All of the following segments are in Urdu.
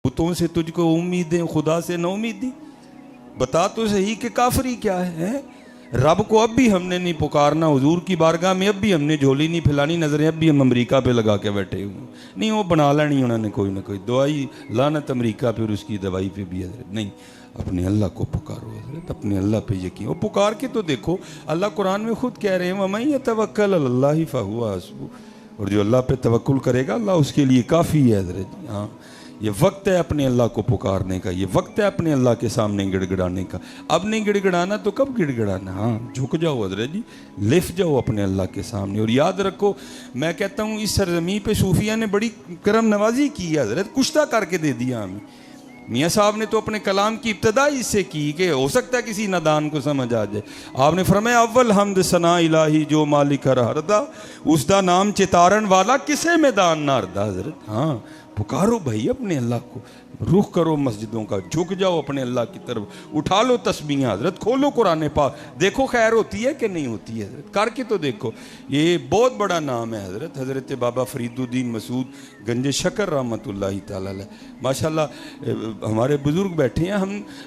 بتوں سے تجھ کو امیدیں خدا سے نہ امیدی. بتا تو صحیح کہ کافری کیا ہے. رب کو اب بھی ہم نے نہیں پکارنا حضور کی بارگاہ میں, اب بھی ہم نے جھولی نہیں پھیلانی, نظریں اب بھی ہم امریکہ پہ لگا کے بیٹھے ہوئے نہیں. وہ بنا لینی انہوں نے کوئی نہ کوئی دوائی, لعنت امریکہ پہ اور اس کی دوائی پہ بھی. حضرت نہیں, اپنے اللہ کو پکارو حضرت, اپنے اللہ پہ یقین. وہ پکار کے تو دیکھو, اللہ قرآن میں خود کہہ رہے ہیں وَمَن يَتَوَكَّلْ عَلَى اللَّهِ فَهُوَ حَسْبُهُ, اور جو اللہ پہ توکل کرے گا اللہ اس کے لیے کافی ہے. حضرت ہاں, یہ وقت ہے اپنے اللہ کو پکارنے کا, یہ وقت ہے اپنے اللہ کے سامنے گڑ گڑانے کا. اب نہیں گڑ گڑانا تو کب گڑ گڑانا؟ ہاں جھک جاؤ حضرت جی, لف جاؤ اپنے اللہ کے سامنے. اور یاد رکھو, میں کہتا ہوں اس سرزمین پہ صوفیہ نے بڑی کرم نوازی کی ہے حضرت, کشتہ کر کے دے دیا ہمیں. میاں صاحب نے تو اپنے کلام کی ابتدا اس سے کی کہ ہو سکتا ہے کسی نادان کو سمجھ آ جائے. آپ نے فرمایا اول حمد ثنا الہی جو مالک ہردا, اس دا نام چتارن والا کسے میدان نہ ہردا. حضرت ہاں, پکارو بھائی اپنے اللہ کو, رخ کرو مسجدوں کا, جھک جاؤ اپنے اللہ کی طرف, اٹھا لو تسبیحاں حضرت, کھولو قرآن پاک, دیکھو خیر ہوتی ہے کہ نہیں ہوتی ہے حضرت, کر کے تو دیکھو. یہ بہت بڑا نام ہے حضرت. حضرت بابا فرید الدین مسعود گنج شکر رحمۃ اللہ تعالیٰ علیہ, ماشاءاللہ ہمارے بزرگ بیٹھے ہیں,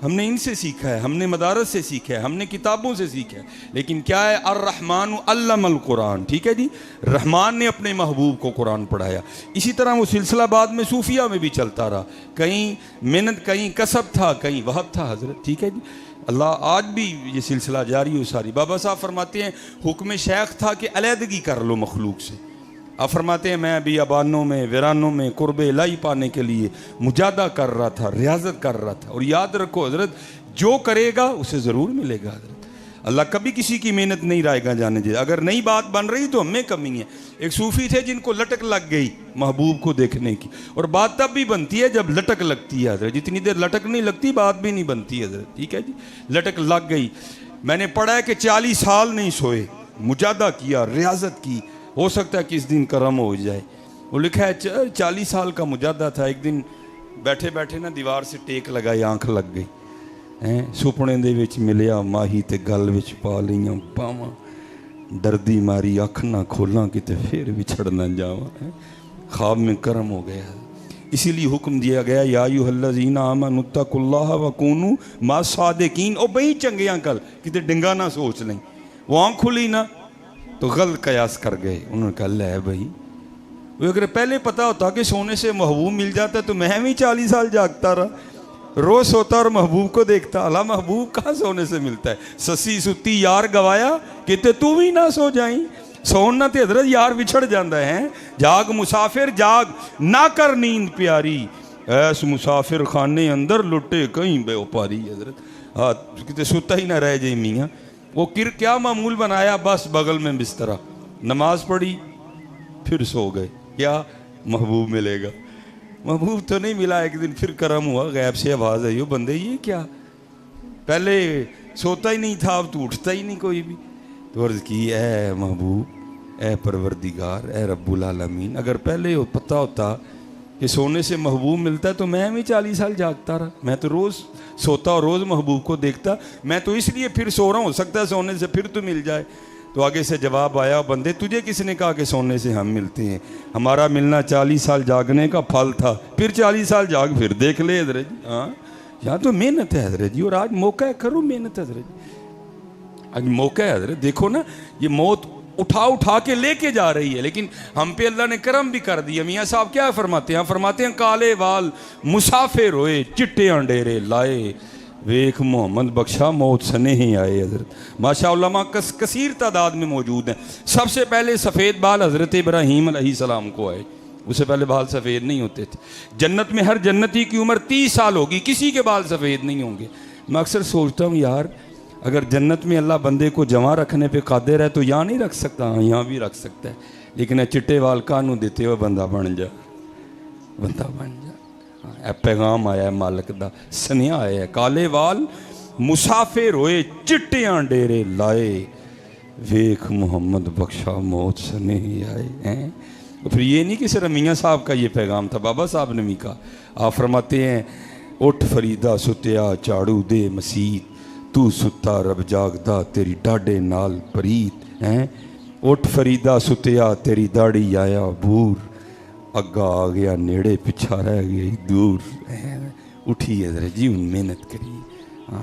ہم نے ان سے سیکھا ہے, ہم نے مدارس سے سیکھا ہے, ہم نے کتابوں سے سیکھا ہے. لیکن کیا ہے, الرحمن علم القرآن, ٹھیک ہے جی, رحمان نے اپنے محبوب کو قرآن پڑھایا. اسی طرح وہ سلسلہ بعد میں صوفیہ میں بھی چلتا رہا, کہیں محنت, کہیں کسب تھا, کہیں وہب تھا حضرت, ٹھیک ہے جی. اللہ آج بھی یہ سلسلہ جاری ہو ساری. بابا صاحب فرماتے ہیں حکم شیخ تھا کہ علیحدگی کر لو مخلوق سے. آپ فرماتے ہیں میں ابھی ابانوں میں ویرانوں میں قرب الہی پانے کے لیے مجاہدہ کر رہا تھا, ریاضت کر رہا تھا. اور یاد رکھو حضرت, جو کرے گا اسے ضرور ملے گا حضرت. اللہ کبھی کسی کی محنت نہیں رائے گا جانے دے. اگر نئی بات بن رہی تو ہم میں کمی ہے. ایک صوفی تھے جن کو لٹک لگ گئی محبوب کو دیکھنے کی, اور بات تب بھی بنتی ہے جب لٹک لگتی ہے حضرت. جتنی دیر لٹک نہیں لگتی بات بھی نہیں بنتی حضرت, ٹھیک ہے جی. لٹک لگ گئی. میں نے پڑھا ہے کہ 40 سال نہیں سوئے, مجاہدہ کیا, ریاضت کی, ہو سکتا ہے کہ اس دن کرم ہو جائے. وہ لکھا ہے 40 سال کا مجاہدہ تھا. ایک دن بیٹھے بیٹھے نا دیوار سے ٹیک لگائی, آنکھ لگ گئی. ਸੁਪਨੇ ਦੇ ਵਿੱਚ ਮਿਲਿਆ ਮਾਹੀ ਤੇ ਗਲ ਵਿੱਚ ਪਾ ਲਈਆਂ ਬਾਵਾਂ, ਡਰਦੀ ਮਾਰੀ ਅੱਖ ਨਾ ਖੋਲਾਂ ਕਿਤੇ ਫਿਰ ਵਿਛੜ ਨਾ ਜਾਵਾਂ. خواب میں کرم ہو گیا. اسی لیے حکم دیا گیا یا ایھا الذین آمنوا اتقوا اللہ وکونوا مع الصادقین. او بھئی چنگیاں کل کتے ڈنگا نہ سوچ لیں. وہ آنکھ کھلی نا تو غلط قیاس کر گئے. انہوں نے کہا لے بھائی, اگر پہلے پتا ہوتا کہ سونے سے محبوب مل جاتا تو میں بھی 40 سال جاگتا رہا, روز سوتا اور محبوب کو دیکھتا. اللہ محبوب کہاں سونے سے ملتا ہے. سسی ستی یار گوایا کہتے تو بھی نہ سو جائیں. سونا تے حضرت یار بچھڑ جاندہ ہے. جاگ مسافر جاگ نہ کر نیند پیاری, ایس مسافر خانے اندر لٹے کہیں بے اوپاری. حضرت کہتے سوتا ہی نہ رہ جائے میاں. وہ کیا معمول بنایا, بس بغل میں بسترا, نماز پڑھی پھر سو گئے. کیا محبوب ملے گا؟ محبوب تو نہیں ملا. ایک دن پھر کرم ہوا, غیب سے آواز آئی, بندے یہ کیا, پہلے سوتا ہی نہیں تھا اب تو اٹھتا ہی نہیں کوئی بھی. تو عرض کی اے محبوب, اے پروردگار, اے رب العالمین, اگر پہلے پتہ ہوتا کہ سونے سے محبوب ملتا ہے تو میں بھی 40 سال جاگتا رہا. میں تو روز سوتا اور روز محبوب کو دیکھتا. میں تو اس لیے پھر سو رہا ہوں, ہو سکتا ہے سونے سے پھر تو مل جائے. تو آگے سے جواب آیا, بندے تجھے کس نے کہا کہ سونے سے ہم ملتے ہیں؟ ہمارا ملنا 40 سال جاگنے کا پھل تھا, پھر 40 سال جاگ پھر دیکھ لے حضرت جی. ہاں یہاں تو محنت ہے حضرت جی, اور آج موقع ہے, کرو محنت حضرت جی. آج موقع ہے حضرت. دیکھو نا یہ موت اٹھا کے لے کے جا رہی ہے, لیکن ہم پہ اللہ نے کرم بھی کر دیا. میاں صاحب کیا فرماتے ہیں؟ فرماتے ہیں کالے وال مسافر ہوئے چٹے ڈیرے لائے, ویکھ محمد بخشا موت سنے ہی آئے. حضرت ماشاء علماء کثیر تعداد میں موجود ہیں. سب سے پہلے سفید بال حضرت ابراہیم علیہ السلام کو آئے, اس سے پہلے بال سفید نہیں ہوتے تھے. جنت میں ہر جنتی کی عمر 30 سال ہوگی, کسی کے بال سفید نہیں ہوں گے. میں اکثر سوچتا ہوں یار, اگر جنت میں اللہ بندے کو جمع رکھنے پہ قادر ہے تو یہاں نہیں رکھ سکتا؟ ہاں یہاں بھی رکھ سکتا ہے, لیکن چٹے وال کانوں دیتے ہوئے بندہ بن جا, بندہ بن جا. اے پیغام آیا ہے مالک دا, سنیا آیا ہے, کالے وال مسافر ہوئے چٹیاں ڈیرے لائے, ویکھ محمد بخشا موت سنے ہی آئے. پھر یہ نہیں کہ صرف میاں صاحب کا یہ پیغام تھا, بابا صاحب نے بھی کہا. آپ فرماتے ہیں اٹھ فریدہ ستیا چاڑو دے مسیت, تو ستا رب جاگدا تیری ڈاڈے نال پریت. اٹھ فریدہ ستیا تیری داڑھی آیا بور, اگا آ گیا نیڑے پچھا رہ گئی دور اٹھی حضرت جی ہن محنت کریے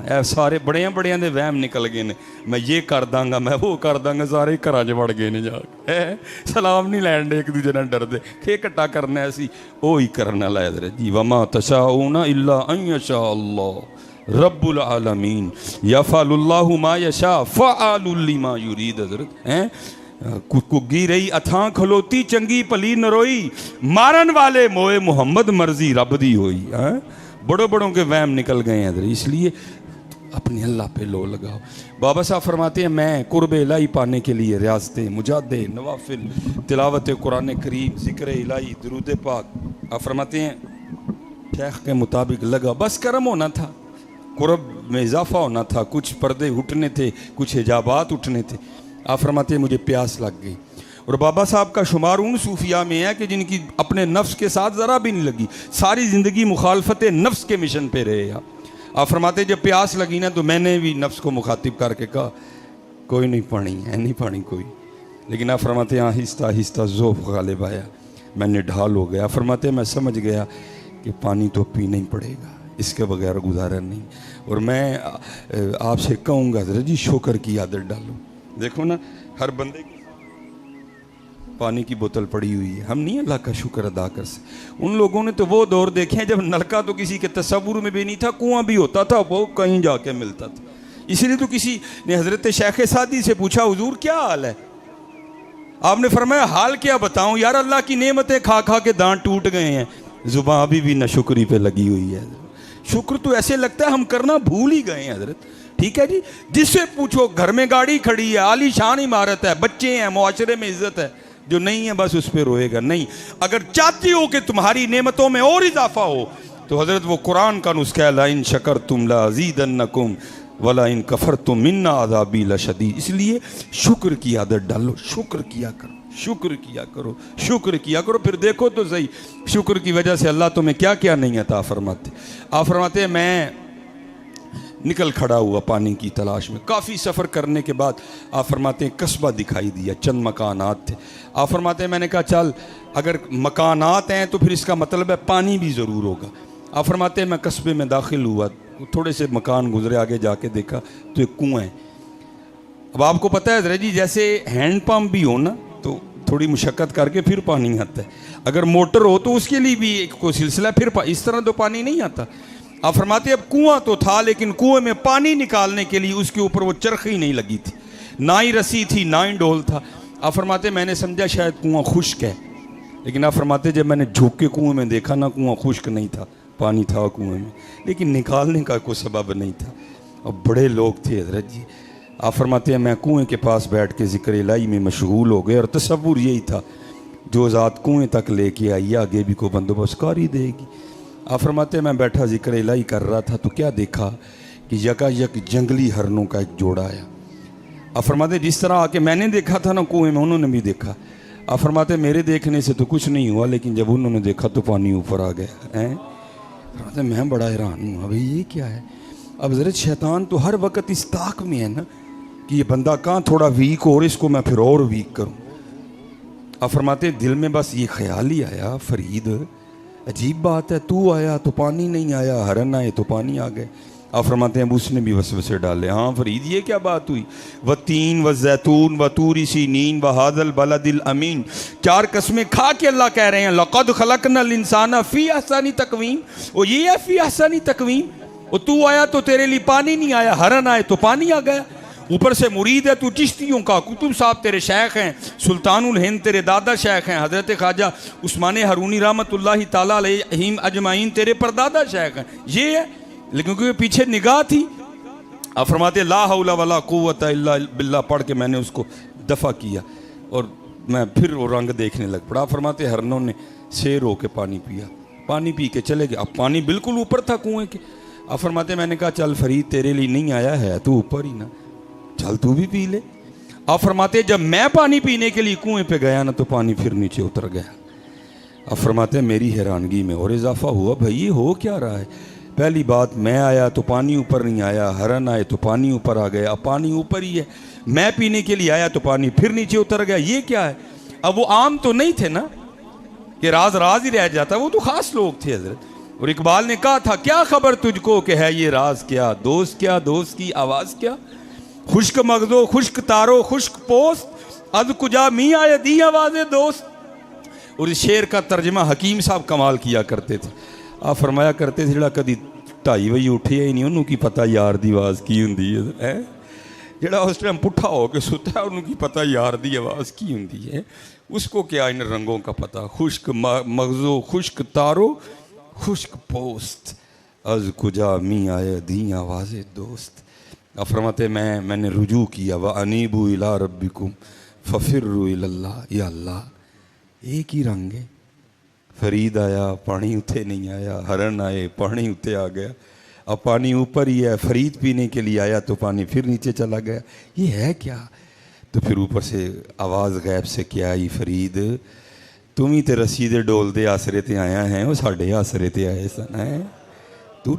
اے سارے بڑیاں دے وہم نکل گئے نے میں یہ کر داں گا میں وہ کر داں گا سارے گھراں چ وڑ گئے نے جا کے سلام نہیں لین دے ایک دوجے نال ڈردے کھے کٹا کرنا اسی وہی کرن والا حضرت جی وما تشاؤون الا ان یشاء اللہ رب العالمین یفعل اللہ ما یشاء فعال لما یرید حضرت کگی رہی اتھاں کھلوتی چنگی پلی نروئی مارن والے موئے محمد مرضی رب دی ہوئی بڑوں کے وہم نکل گئے ہیں حضرت اس لیے اپنے اللہ پہ لو لگاؤ بابا صاحب فرماتے ہیں میں قرب الہی پانے کے لیے ریاضتیں مجاہدے نوافل تلاوت قرآن کریم ذکر الہی درود پاک آپ فرماتے ہیں شیخ کے مطابق لگا بس کرم ہونا تھا قرب میں اضافہ ہونا تھا کچھ پردے اٹھنے تھے کچھ حجابات اٹھنے تھے آپ فرماتے ہیں مجھے پیاس لگ گئی اور بابا صاحب کا شمار ان صوفیاء میں ہے کہ جن کی اپنے نفس کے ساتھ ذرا بھی نہیں لگی ساری زندگی مخالفت نفس کے مشن پہ رہے آپ فرماتے جب پیاس لگی نا تو میں نے بھی نفس کو مخاطب کر کے کہا کوئی نہیں پانی کوئی لیکن آپ فرماتے ہیں آہستہ آہستہ ذوق غالب آیا میں نے ڈھال ہو گیا فرماتے ہیں میں سمجھ گیا کہ پانی تو پینا ہی پڑے گا اس کے بغیر گزارا نہیں اور میں آپ سے کہوں گا حضرت جی شکر کی عادت ڈالو دیکھو نا ہر بندے کی پانی کی بوتل پڑی ہوئی ہے ہم نہیں اللہ کا شکر ادا کر سکتے ان لوگوں نے تو وہ دور دیکھے ہیں جب نلکا تو کسی کے تصور میں بھی نہیں تھا کنواں بھی ہوتا تھا وہ کہیں جا کے ملتا تھا اس لیے تو کسی نے حضرت شیخ سعدی سے پوچھا حضور کیا حال ہے آپ نے فرمایا حال کیا بتاؤں یار اللہ کی نعمتیں کھا کھا کے دانت ٹوٹ گئے ہیں زبان ابھی بھی ناشکری پہ لگی ہوئی ہے شکر تو ایسے لگتا ہے ہم کرنا بھول ہی گئے ہیں حضرت ٹھیک ہے جی جس سے پوچھو گھر میں گاڑی کھڑی ہے عالی شان عمارت ہے بچے ہیں معاشرے میں عزت ہے جو نہیں ہے بس اس پہ روئے گا نہیں اگر چاہتی ہو کہ تمہاری نعمتوں میں اور اضافہ ہو تو حضرت وہ قرآن کا نسخہ ہے لَإِن شَكَرْتُمْ لَأَزِيدَنَّكُمْ وَلَإِن كَفَرْتُمْ مِنَّ عَذَابِي لَشَدِيدٌ اس لیے شکر کی عادت ڈالو شکر کیا کرو پھر دیکھو تو صحیح شکر کی وجہ سے اللہ تمہیں کیا کیا نہیں عطا فرماتے آپ فرماتے ہیں میں نکل کھڑا ہوا پانی کی تلاش میں کافی سفر کرنے کے بعد آپ فرماتے ہیں قصبہ دکھائی دیا چند مکانات تھے آپ فرماتے ہیں میں نے کہا چل اگر مکانات ہیں تو پھر اس کا مطلب ہے پانی بھی ضرور ہوگا آپ فرماتے ہیں میں قصبے میں داخل ہوا تھوڑے سے مکان گزرے آگے جا کے دیکھا تو ایک کنواں ہے اب آپ کو پتہ ہے حضرت جی جیسے ہینڈ پمپ بھی ہو نا تو تھوڑی مشقت کر کے پھر پانی آتا ہے اگر موٹر ہو تو اس کے لیے بھی ایک کوئی سلسلہ پھر اس طرح تو پانی نہیں آتا آپ فرماتے اب کنواں تو تھا لیکن کنویں میں پانی نکالنے کے لیے اس کے اوپر وہ چرخی نہیں لگی تھی نہ ہی رسی تھی نہ ہی ڈول تھا آپ فرماتے میں نے سمجھا شاید کنواں خشک ہے لیکن آپ فرماتے جب میں نے جھک کے کنویں میں دیکھا نا کنواں خشک نہیں تھا پانی تھا کنویں میں لیکن نکالنے کا کوئی سبب نہیں تھا اور بڑے لوگ تھے حضرت جی آپ فرماتے ہیں میں کنویں کے پاس بیٹھ کے ذکر الہی میں مشغول ہو گئے اور تصور یہی تھا جو ذات کنویں تک لے کے آئی آگے بھی کوئی بندوبست کر ہی دے گی آپ فرماتے ہیں میں بیٹھا ذکر الہی کر رہا تھا تو کیا دیکھا کہ یکا یک جنگلی ہرنوں کا ایک جوڑا آیا آپ فرماتے ہیں جس طرح آ کے میں نے دیکھا تھا نا کنویں میں انہوں نے بھی دیکھا آپ فرماتے ہیں میرے دیکھنے سے تو کچھ نہیں ہوا لیکن جب انہوں نے دیکھا تو پانی اوپر آ گیا فرماتے ہیں میں بڑا حیران ہوں ابھی یہ کیا ہے اب حضرت شیطان تو ہر وقت اس طاق میں ہے نا کہ یہ بندہ کہاں تھوڑا ویک ہو اور اس کو میں پھر اور ویک کروں آپ فرماتے ہیں دل میں بس یہ خیال ہی آیا فرید عجیب بات ہے تو آیا تو پانی نہیں آیا ہرن آئے تو پانی آ گئے آپ فرماتے ہیں اب اس نے بھی وسوسے ڈالے ہاں فرید یہ کیا بات ہوئی وَالتِّينِ وَالزَّيْتُونِ وَطُورِ سِينِينَ وَهَذَا الْبَلَدِ الْأَمِينَ 4 قسمیں کھا کے اللہ کہہ رہے ہیں لَقَدْ خَلَقْنَا الْإِنسَانَ فِي أَحْسَنِ تَقْوِيمٍ وہ یہ ہے فی احسن تقویم وہ تو آیا تو تیرے لیے پانی نہیں آیا ہرن آئے تو پانی آ گیا اوپر سے مرید ہے تو چشتیوں کا کتب صاحب تیرے شیخ ہیں سلطان الہند تیرے دادا شیخ ہیں حضرت خواجہ عثمان ہرونی رحمۃ اللہ تعالیٰ علیہم اجمعین تیرے پردادا شیخ ہیں یہ ہے لیکن کیونکہ پیچھے نگاہ تھی آپ فرماتے لا حول ولا قوت الا باللہ پڑھ کے میں نے اس کو دفع کیا اور میں پھر وہ رنگ دیکھنے لگ پڑا فرماتے ہرنوں نے سیر ہو کے پانی پیا پانی پی کے چلے گئے اب پانی بالکل اوپر تھا کنویں کے آپ فرماتے میں نے کہا چل فرید تیرے لیے نہیں آیا ہے تو اوپر ہی نا چل تو بھی پی لے آپ فرماتے جب میں پانی پینے کے لیے کنویں پہ گیا نا تو پانی پھر نیچے اتر گیا آپ فرماتے میری حیرانگی میں اور اضافہ ہوا بھائی یہ ہو کیا رہا ہے پہلی بات میں آیا تو پانی اوپر نہیں آیا ہرن آئے تو پانی اوپر آ گیا اب پانی اوپر ہی ہے میں پینے کے لیے آیا تو پانی پھر نیچے اتر گیا یہ کیا ہے اب وہ عام تو نہیں تھے نا کہ راز راز ہی رہ جاتا. وہ تو خاص لوگ تھے حضرت. اور اقبال نے کہا تھا کیا خبر تجھ کو کہ ہے یہ راز کیا, دوست کیا, دوست کی آواز کیا, خشک مغزو خشک تارو خشک پوست از کجا می آئے دی آواز دوست. اور اس شعر کا ترجمہ حکیم صاحب کمال کیا کرتے تھے. آپ فرمایا کرتے تھے جڑا کدی 2:30 بجے اٹھیا ہی نہیں انہوں کی پتہ یار دی آواز کی ہوندی ہے. جڑا اس ٹائم پٹھا ہو کے ستا ہے انہوں کی پتہ یار دی آواز کی ہوندی ہے. اس کو کیا ان رنگوں کا پتہ. خشک مغزو خشک تارو خشک پوست از کجا می آئے دی آواز دوست. آپ فرماتے میں نے رجوع کیا وَأَنِيبُوا إِلَىٰ رَبِّكُمْ فَفِرُّوا إِلَى اللَّهِ. یا اللہ ایک ہی رنگ ہے. فرید آیا پانی اتھے نہیں آیا, ہرن آئے پانی اتھے آ گیا, اب پانی اوپر ہی ہے. فرید پینے کے لیے آیا تو پانی پھر نیچے چلا گیا. یہ ہے کیا؟ تو پھر اوپر سے آواز غیب سے کیا آئی, فرید تم ہی تے رسید ڈول دے آسرے تے آیا ہیں, وہ ساڈے آسرے تے آئے سن. تو